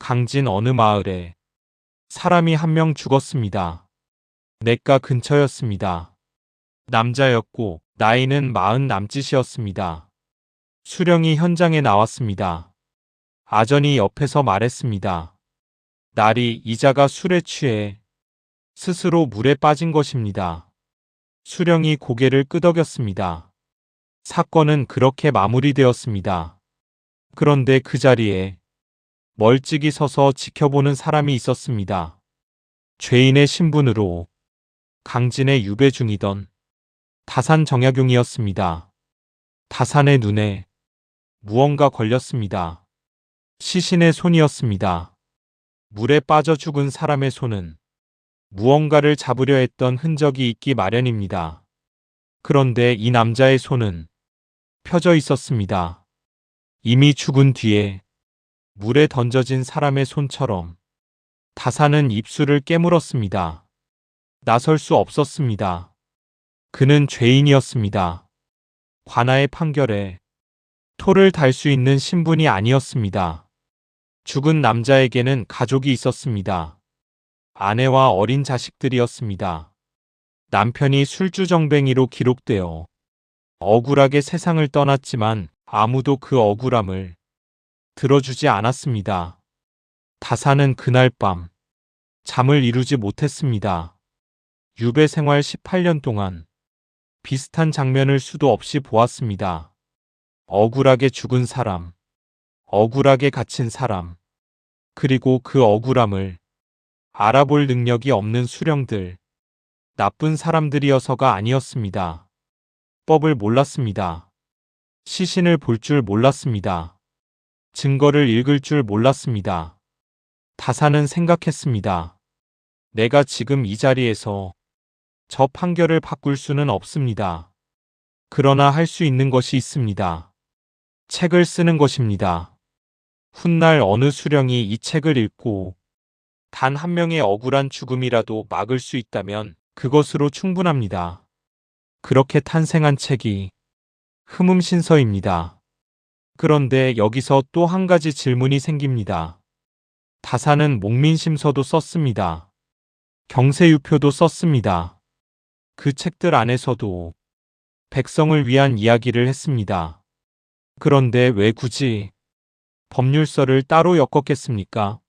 강진 어느 마을에 사람이 한 명 죽었습니다. 냇가 근처였습니다. 남자였고 나이는 40 남짓이었습니다. 수령이 현장에 나왔습니다. 아전이 옆에서 말했습니다. 날이 이자가 술에 취해 스스로 물에 빠진 것입니다. 수령이 고개를 끄덕였습니다. 사건은 그렇게 마무리되었습니다. 그런데 그 자리에 멀찍이 서서 지켜보는 사람이 있었습니다. 죄인의 신분으로 강진에 유배 중이던 다산 정약용이었습니다. 다산의 눈에 무언가 걸렸습니다. 시신의 손이었습니다. 물에 빠져 죽은 사람의 손은 무언가를 잡으려 했던 흔적이 있기 마련입니다. 그런데 이 남자의 손은 펴져 있었습니다. 이미 죽은 뒤에 물에 던져진 사람의 손처럼 다산은 입술을 깨물었습니다. 나설 수 없었습니다. 그는 죄인이었습니다. 관아의 판결에 토를 달 수 있는 신분이 아니었습니다. 죽은 남자에게는 가족이 있었습니다. 아내와 어린 자식들이었습니다. 남편이 술주정뱅이로 기록되어 억울하게 세상을 떠났지만 아무도 그 억울함을 들어주지 않았습니다. 다산은 그날 밤 잠을 이루지 못했습니다. 유배 생활 18년 동안 비슷한 장면을 수도 없이 보았습니다. 억울하게 죽은 사람, 억울하게 갇힌 사람, 그리고 그 억울함을 알아볼 능력이 없는 수령들, 나쁜 사람들이어서가 아니었습니다. 법을 몰랐습니다. 시신을 볼 줄 몰랐습니다. 증거를 읽을 줄 몰랐습니다. 다산은 생각했습니다. 내가 지금 이 자리에서 저 판결을 바꿀 수는 없습니다. 그러나 할 수 있는 것이 있습니다. 책을 쓰는 것입니다. 훗날 어느 수령이 이 책을 읽고 단 한 명의 억울한 죽음이라도 막을 수 있다면 그것으로 충분합니다. 그렇게 탄생한 책이 흠음신서입니다. 그런데 여기서 또 한 가지 질문이 생깁니다. 다산은 목민심서도 썼습니다. 경세유표도 썼습니다. 그 책들 안에서도 백성을 위한 이야기를 했습니다. 그런데 왜 굳이 법률서를 따로 엮었겠습니까?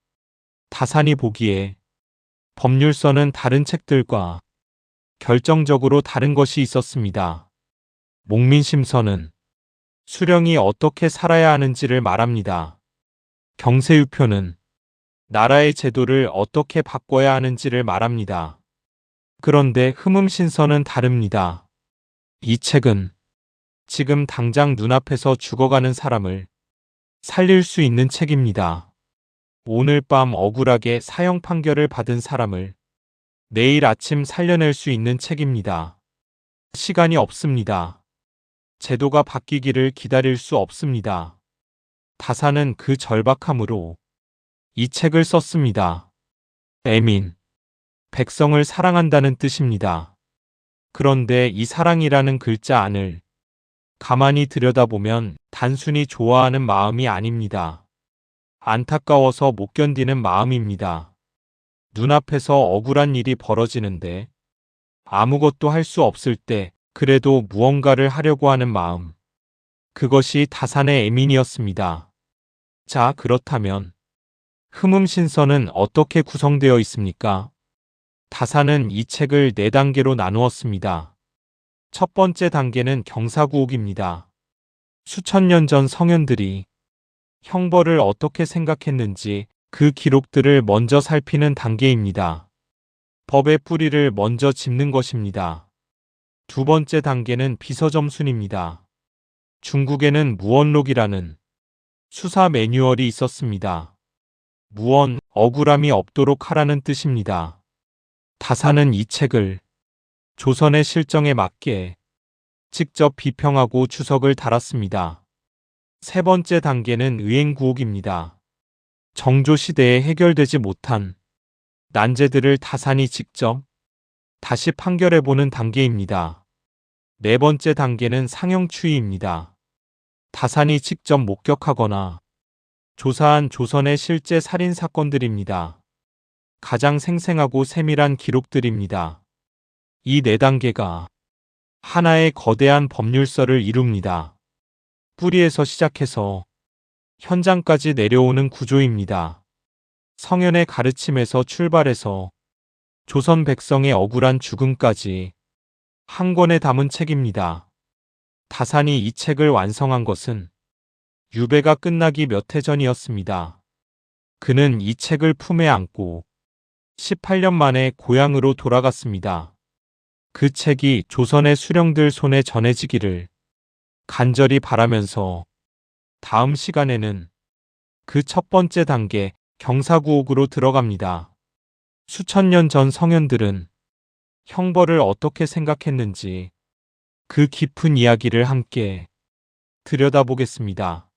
다산이 보기에 법률서는 다른 책들과 결정적으로 다른 것이 있었습니다. 목민심서는 수령이 어떻게 살아야 하는지를 말합니다. 경세유표는 나라의 제도를 어떻게 바꿔야 하는지를 말합니다. 그런데 흠음신서는 다릅니다. 이 책은 지금 당장 눈앞에서 죽어가는 사람을 살릴 수 있는 책입니다. 오늘 밤 억울하게 사형 판결을 받은 사람을 내일 아침 살려낼 수 있는 책입니다. 시간이 없습니다. 제도가 바뀌기를 기다릴 수 없습니다. 다산은 그 절박함으로 이 책을 썼습니다. 애민, 백성을 사랑한다는 뜻입니다. 그런데 이 사랑이라는 글자 안을 가만히 들여다보면 단순히 좋아하는 마음이 아닙니다. 안타까워서 못 견디는 마음입니다. 눈앞에서 억울한 일이 벌어지는데 아무것도 할 수 없을 때 그래도 무언가를 하려고 하는 마음. 그것이 다산의 애민이었습니다. 자, 그렇다면 흠음신서는 어떻게 구성되어 있습니까? 다산은 이 책을 4단계로 나누었습니다. 첫 번째 단계는 경사구옥입니다. 수천 년 전 성현들이 형벌을 어떻게 생각했는지 그 기록들을 먼저 살피는 단계입니다. 법의 뿌리를 먼저 짚는 것입니다. 두 번째 단계는 비서점순입니다. 중국에는 무언록이라는 수사 매뉴얼이 있었습니다. 무언, 억울함이 없도록 하라는 뜻입니다. 다산은 이 책을 조선의 실정에 맞게 직접 비평하고 주석을 달았습니다. 세 번째 단계는 의행구옥입니다. 정조 시대에 해결되지 못한 난제들을 다산이 직접 다시 판결해보는 단계입니다. 네 번째 단계는 상형추이입니다. 다산이 직접 목격하거나 조사한 조선의 실제 살인 사건들입니다. 가장 생생하고 세밀한 기록들입니다. 이 네 단계가 하나의 거대한 법률서를 이룹니다. 뿌리에서 시작해서 현장까지 내려오는 구조입니다. 성현의 가르침에서 출발해서 조선 백성의 억울한 죽음까지 한 권에 담은 책입니다. 다산이 이 책을 완성한 것은 유배가 끝나기 몇 해 전이었습니다. 그는 이 책을 품에 안고 18년 만에 고향으로 돌아갔습니다. 그 책이 조선의 수령들 손에 전해지기를 간절히 바라면서 다음 시간에는 그 첫 번째 단계 경사구옥으로 들어갑니다. 수천 년 전 성현들은 형벌을 어떻게 생각했는지 그 깊은 이야기를 함께 들여다보겠습니다.